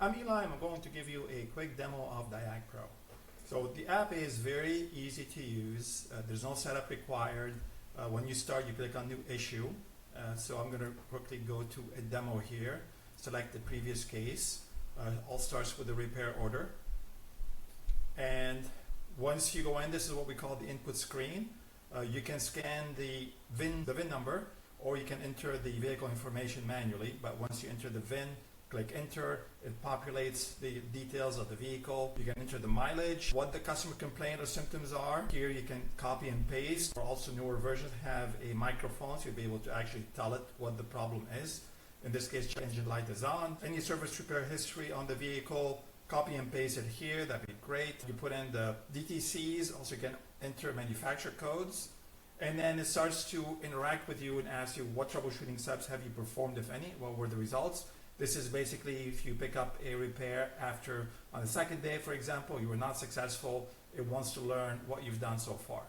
I'm Eli. I'm going to give you a quick demo of DiagPro. So the app is very easy to use. There's no setup required. When you start, you click on New Issue. So I'm going to quickly go to a demo here. Select the previous case. All starts with the repair order. And once you go in, this is what we call the input screen. You can scan the VIN number, or you can enter the vehicle information manually. But once you enter the VIN, click enter, it populates the details of the vehicle. You can enter the mileage, what the customer complaint or symptoms are. Here you can copy and paste. Or also newer versions have a microphone, so you'll be able to actually tell it what the problem is. In this case, check engine light is on. Any service repair history on the vehicle, copy and paste it here, that'd be great. You put in the DTCs, also you can enter manufacturer codes. And then it starts to interact with you and ask you what troubleshooting steps have you performed, if any, what were the results. This is basically if you pick up a repair after, on the second day, for example, you were not successful, it wants to learn what you've done so far.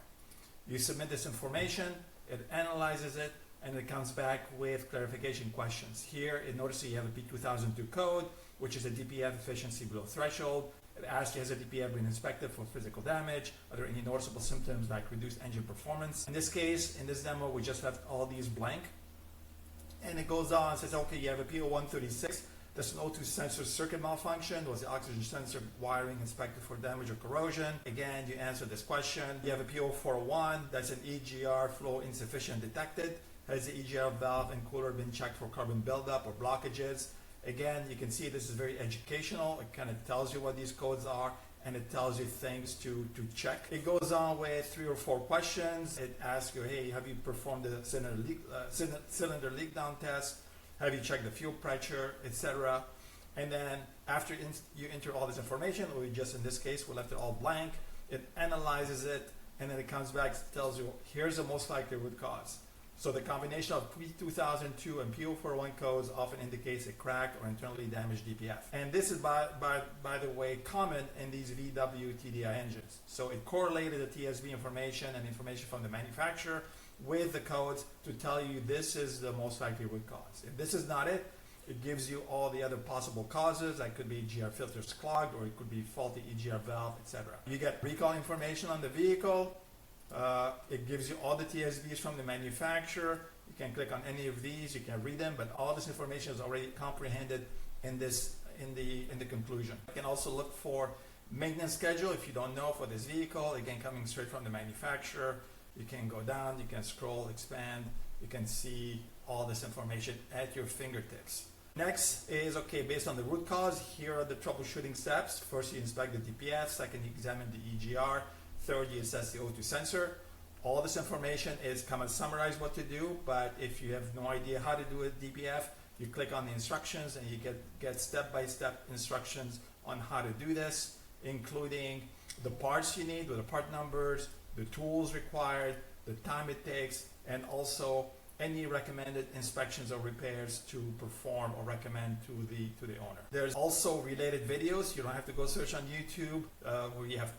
You submit this information, it analyzes it, and it comes back with clarification questions. Here, it notices you have a P2002 code, which is a DPF efficiency below threshold. It asks you, has a DPF been inspected for physical damage? Are there any noticeable symptoms like reduced engine performance? In this case, in this demo, we just left all these blank. And it goes on and says, okay, you have a P0136. That's an O2 sensor circuit malfunction. Was the oxygen sensor wiring inspected for damage or corrosion? Again, you answer this question. You have a P0401. That's an EGR flow insufficient detected. Has the EGR valve and cooler been checked for carbon buildup or blockages? Again, you can see this is very educational. It kind of tells you what these codes are, and it tells you things to check. It goes on with 3 or 4 questions. It asks you, hey, have you performed the cylinder leak down test? Have you checked the fuel pressure, etc.? And then after you enter all this information, or just in this case, we left it all blank, it analyzes it, and then it comes back and tells you, here's the most likely root cause. So the combination of P2002 and P0401 codes often indicates a cracked or internally damaged DPF. And this is, by the way, common in these VW TDI engines. So it correlated the TSV information and information from the manufacturer with the codes to tell you this is the most likely root cause. If this is not it, it gives you all the other possible causes. That could be EGR filters clogged, or it could be faulty EGR valve, etc. You get recall information on the vehicle. It gives you all the TSVs from the manufacturer. You can click on any of these, you can read them, but all this information is already comprehended in the conclusion. You can also look for maintenance schedule if you don't know for this vehicle. Again, coming straight from the manufacturer. You can go down, you can scroll, expand. You can see all this information at your fingertips. Next is, okay, based on the root cause, here are the troubleshooting steps. First, you inspect the DPF. Second, you examine the EGR. Third, you assess the O2 sensor. All this information is come and summarize what to do, but if you have no idea how to do a DPF, you click on the instructions and you get step-by-step instructions on how to do this, including the parts you need with the part numbers, the tools required, the time it takes, and also any recommended inspections or repairs to perform or recommend to the owner. There's also related videos. You don't have to go search on YouTube where you have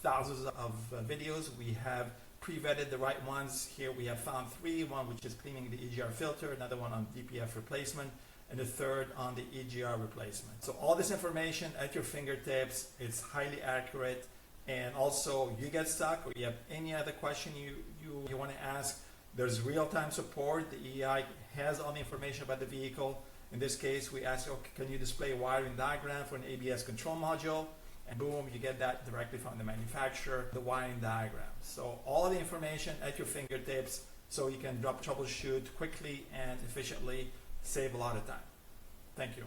thousands of videos. We have pre-vetted the right ones. Here we have found 3, one which is cleaning the EGR filter, another one on DPF replacement, and the third on the EGR replacement. So all this information at your fingertips, it's highly accurate, and also you get stuck or you have any other question you want to ask, there's real-time support. The EI has all the information about the vehicle. In this case, we ask, okay, can you display a wiring diagram for an ABS control module? And boom, you get that directly from the manufacturer, the wiring diagram. So all the information at your fingertips, so you can troubleshoot quickly and efficiently, save a lot of time. Thank you.